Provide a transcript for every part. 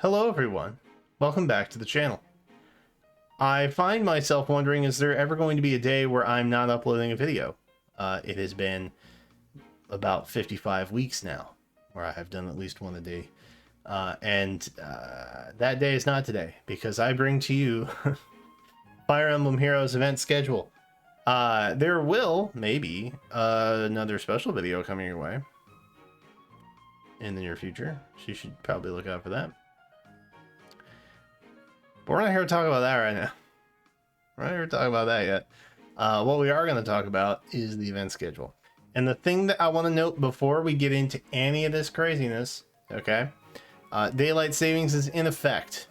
Hello everyone, welcome back to the channel. I find myself wondering, is there ever going to be a day where I'm not uploading a video? It has been about 55 weeks now where I have done at least one a day. That day is not today, because I bring to you Fire Emblem Heroes event schedule. There will, maybe, another special video coming your way in the near future, so you should probably look out for that. But we're not here to talk about that right now. We're not here to talk about that yet. What we are going to talk about is the event schedule. And the thing that I want to note before we get into any of this craziness, okay, daylight savings is in effect.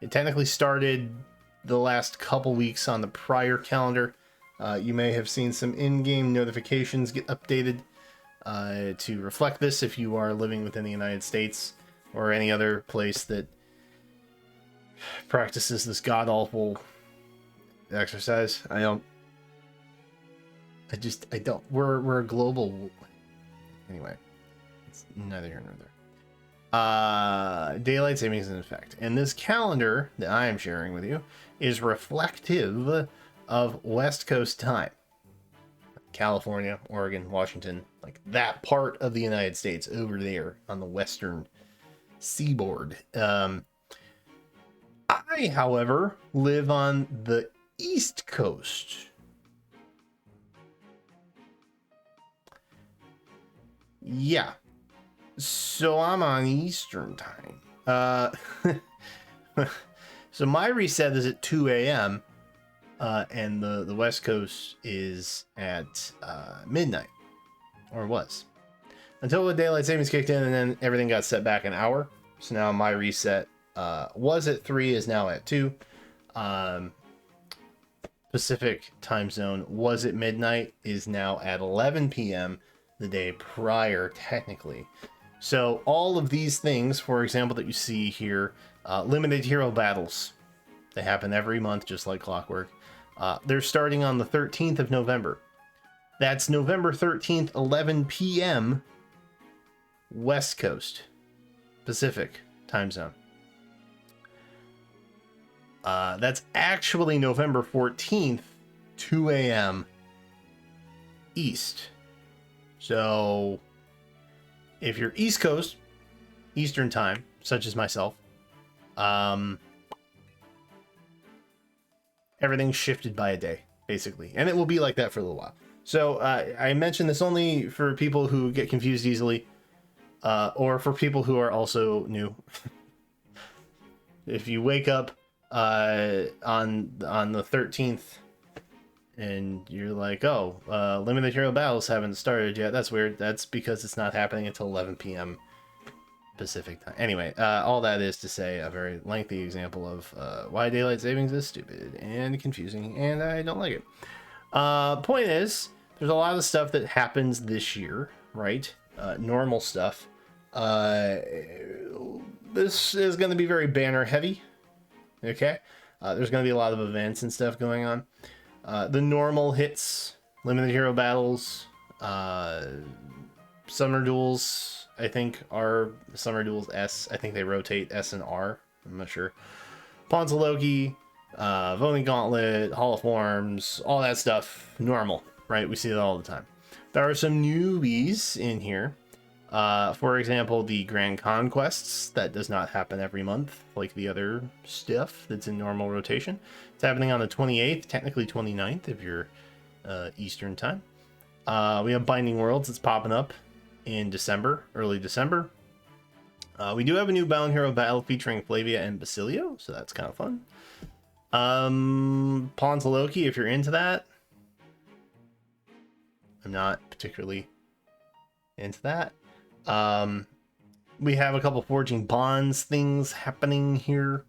It technically started the last couple weeks on the prior calendar. You may have seen some in-game notifications get updated to reflect this if you are living within the United States or any other place that practices this god-awful exercise. I don't. We're a global. Anyway, it's neither here nor there. Daylight savings in effect, and this calendar that I am sharing with you is reflective of West Coast time. California, Oregon, Washington, like that part of the United States over there on the western seaboard. I, however, live on the East Coast. Yeah. So I'm on Eastern time. So my reset is at 2 a.m. And the West Coast is at midnight. Or was. Until the daylight savings kicked in and then everything got set back an hour. So now my reset was at 3, is now at 2. Pacific time zone was at midnight, is now at 11 p.m. the day prior, technically. So all of these things, for example, that you see here, limited hero battles, they happen every month just like clockwork. They're starting on the 13th of November. That's November 13th, 11 p.m. West Coast, Pacific time zone. That's actually November 14th, 2 a.m. East. So if you're East Coast, Eastern time, such as myself, everything's shifted by a day, basically. And it will be like that for a little while. So I mention this only for people who get confused easily, or for people who are also new. If you wake up on the 13th and you're like, oh, limited hero battles haven't started yet, that's weird. That's because it's not happening until 11 p.m. Pacific time. Anyway, all that is to say a very lengthy example of why daylight savings is stupid and confusing, and I don't like it. Point is, there's a lot of stuff that happens this year, right? Normal stuff. This is going to be very banner heavy. Okay, there's going to be a lot of events and stuff going on. The normal hits, limited hero battles, summer duels, I think are summer duels S. I think they rotate S and R. I'm not sure. Pawns of Loki, Voting Gauntlet, Hall of Forms, all that stuff, normal, right? We see it all the time. There are some newbies in here. For example, the Grand Conquests, that does not happen every month like the other stuff that's in normal rotation. It's happening on the 28th, technically 29th if you're Eastern time. We have Binding Worlds that's popping up in December, early December. We do have a new Bound Hero battle featuring Flavia and Basilio, so that's kind of fun. Pawns of Loki, if you're into that. I'm not particularly into that. We have a couple Forging Bonds things happening here,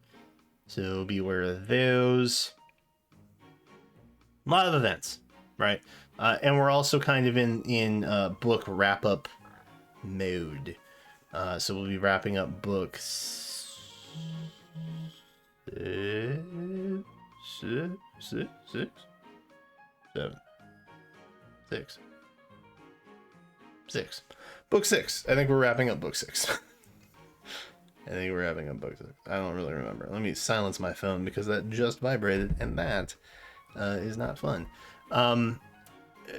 so be aware of those. A lot of events, right? And we're also kind of in book wrap-up mode. So we'll be wrapping up books 6. Book 6. I think we're wrapping up book 6. I think we're having a bug. I don't really remember. Let me silence my phone because that just vibrated, and that is not fun.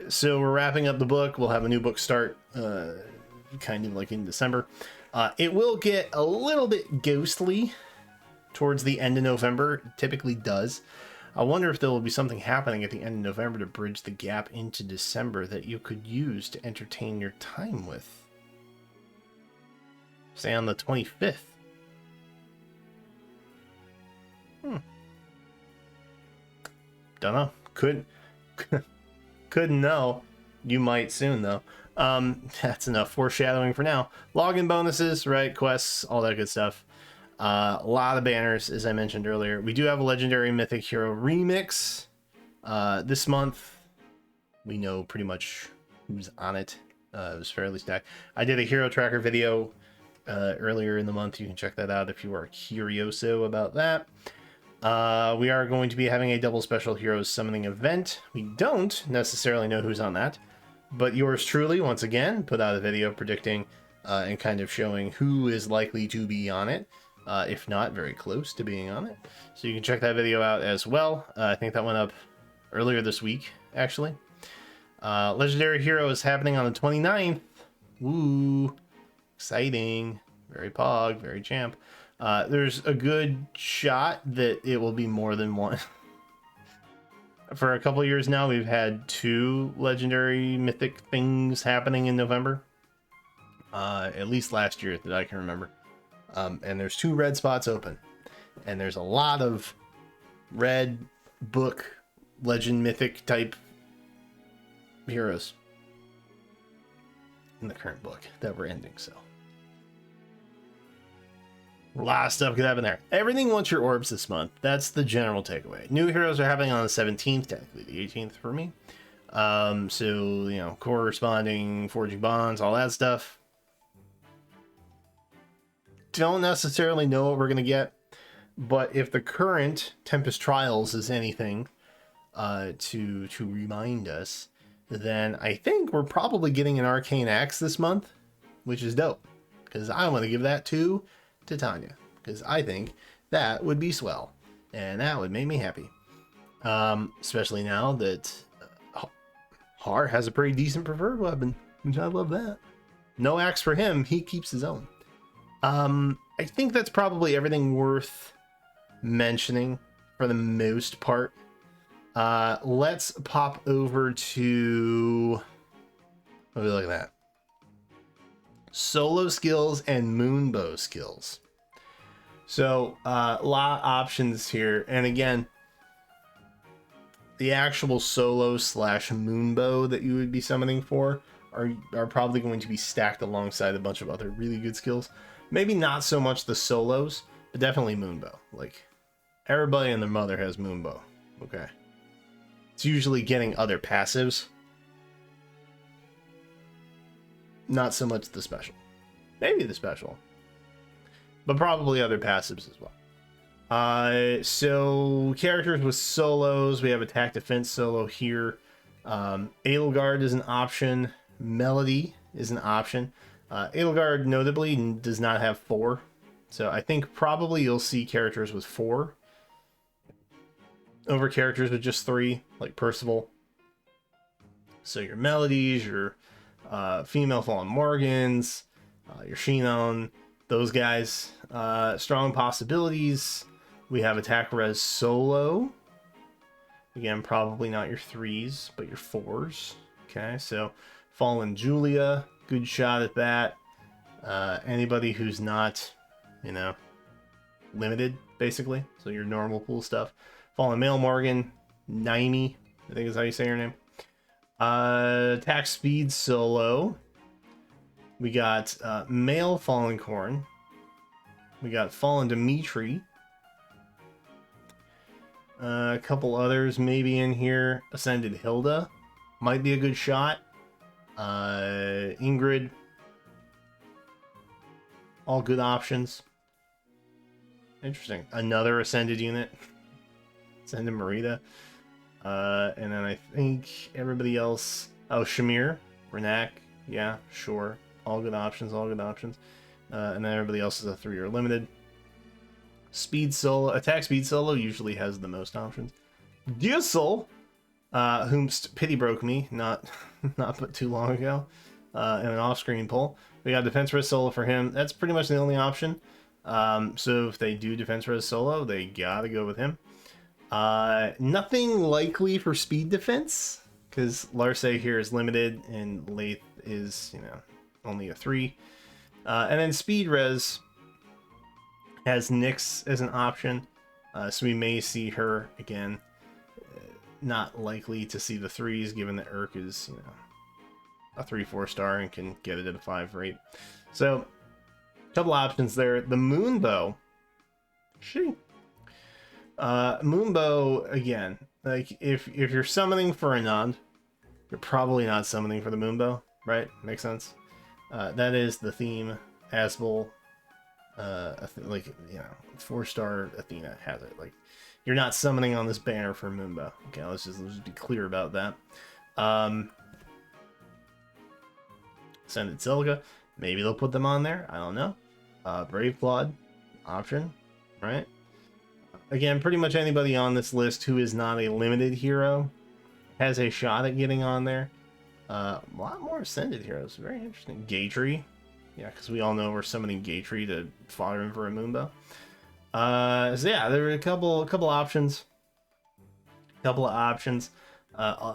So we're wrapping up the book. We'll have a new book start kind of like in December. It will get a little bit ghostly towards the end of November. It typically does. I wonder if there will be something happening at the end of November to bridge the gap into December that you could use to entertain your time with. Say on the 25th. Don't know. Couldn't know. You might soon, though. That's enough foreshadowing for now. Login bonuses, right? Quests, all that good stuff. A lot of banners, as I mentioned earlier. We do have a Legendary Mythic Hero remix this month. We know pretty much who's on it. It was fairly stacked. I did a hero tracker video earlier in the month. You can check that out if you are curioso about that. We are going to be having a double special heroes summoning event. We don't necessarily know who's on that, but yours truly, once again, put out a video predicting and kind of showing who is likely to be on it, if not very close to being on it. So you can check that video out as well. I think that went up earlier this week, actually. Legendary Hero is happening on the 29th. Woo! Exciting. Very pog, very champ. There's a good shot that it will be more than one. For a couple years now, we've had 2 legendary mythic things happening in November. At least last year that I can remember. And there's 2 red spots open. And there's a lot of red book legend mythic type heroes in the current book that we're ending, so. A lot of stuff could happen there. Everything wants your orbs this month. That's the general takeaway. New heroes are happening on the 17th, technically the 18th for me. So, you know, corresponding, forging bonds, all that stuff. Don't necessarily know what we're going to get, but if the current Tempest Trials is anything to remind us, then I think we're probably getting an Arcane Axe this month, which is dope, because I want to give that to Titania, because I think that would be swell, and that would make me happy. Especially now that Har has a pretty decent preferred weapon, which I love that. No axe for him, he keeps his own. I think that's probably everything worth mentioning for the most part. Let's pop over to, what do we look at that? Solo skills and moonbow skills. So a lot of options here, and again, the actual solo / moonbow that you would be summoning for are probably going to be stacked alongside a bunch of other really good skills. Maybe not so much the solos, but definitely moonbow. Like, everybody and their mother has moonbow. Okay, it's usually getting other passives, not so much the special. Maybe the special, but probably other passives as well. So characters with solos, we have attack defense solo here. Edelgard is an option. Melody is an option. Edelgard notably does not have 4, so I think probably you'll see characters with 4 over characters with just 3, like Percival. So your Melodies, your female Fallen Morgans, your Shinon, those guys. Strong possibilities. We have attack res solo. Again, probably not your 3s, but your 4s. Okay, so Fallen Julia, good shot at that. Anybody who's not, you know, limited, basically. So your normal pool stuff. Fallen Male Morgan, Naimi, I think is how you say her name. Attack speed solo. We got male Fallen Corn. We got Fallen Dimitri. A couple others maybe in here. Ascended Hilda might be a good shot. Ingrid. All good options. Interesting. Another Ascended unit. Ascended Marita. And then I think everybody else. Oh, Shamir. Renak. Yeah, sure. All good options, all good options. and then everybody else is a 3 or limited. Speed solo, attack speed solo usually has the most options. Diesel, whom Pity broke me not but too long ago, in an off-screen poll. We got defense res solo for him. That's pretty much the only option. So if they do defense res solo, they gotta go with him. Nothing likely for speed defense, because Larse here is limited and Lathe is, you know, only a 3. And then speed res has Nyx as an option, so we may see her again. Not likely to see the 3s, given that Urk is, you know, a 3-4 star and can get it at a 5 rate. So, a couple options there. The Moonbow. Moonbow, again, like, if you're summoning for Anand, you're probably not summoning for the Moonbow, right? Makes sense? That is the theme. Asbel, like, you know, 4-star Athena has it. Like, you're not summoning on this banner for Moonbow. Okay, let's just be clear about that. Ascended Celica, maybe they'll put them on there. I don't know. Brave Claude, option, right? Again, pretty much anybody on this list who is not a limited hero has a shot at getting on there. A lot more Ascended heroes. Very interesting. Gatry. Yeah, because we all know we're summoning Gatry to fodder him for a Moonbow. So yeah, there were a couple options.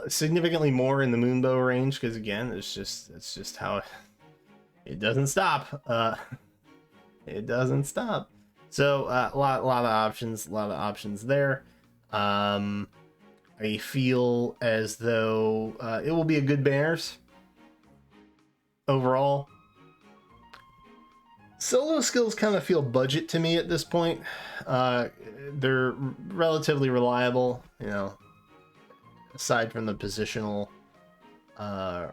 Significantly more in the Moonbow range, because again, it's just how it doesn't stop. It doesn't stop. So a lot of options there. I feel as though it will be a good banners overall. Solo skills kind of feel budget to me at this point. They're relatively reliable, you know, aside from the positional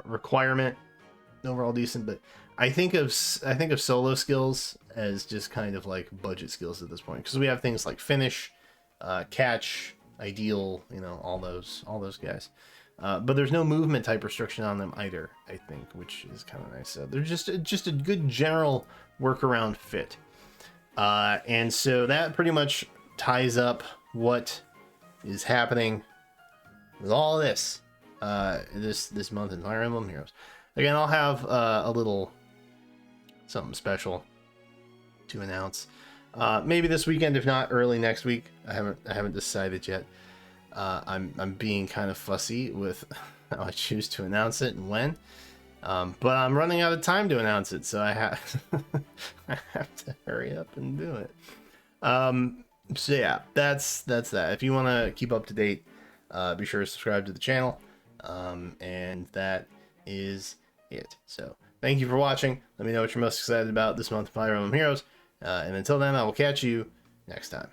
requirement. Overall decent, but I think of solo skills as just kind of like budget skills at this point, because we have things like finish, catch, ideal, you know, all those guys. But there's no movement type restriction on them either, I think, which is kind of nice. So they're just a good general workaround fit. And so that pretty much ties up what is happening with all this this month in Fire Emblem Heroes. Again, I'll have a little something special to announce. Maybe this weekend, if not early next week. I haven't decided yet. I'm being kind of fussy with how I choose to announce it and when. But I'm running out of time to announce it, so I have to hurry up and do it. So yeah, that's that. If you want to keep up to date, be sure to subscribe to the channel. And that is it. So thank you for watching. Let me know what you're most excited about this month of Fire Emblem Heroes. And until then, I will catch you next time.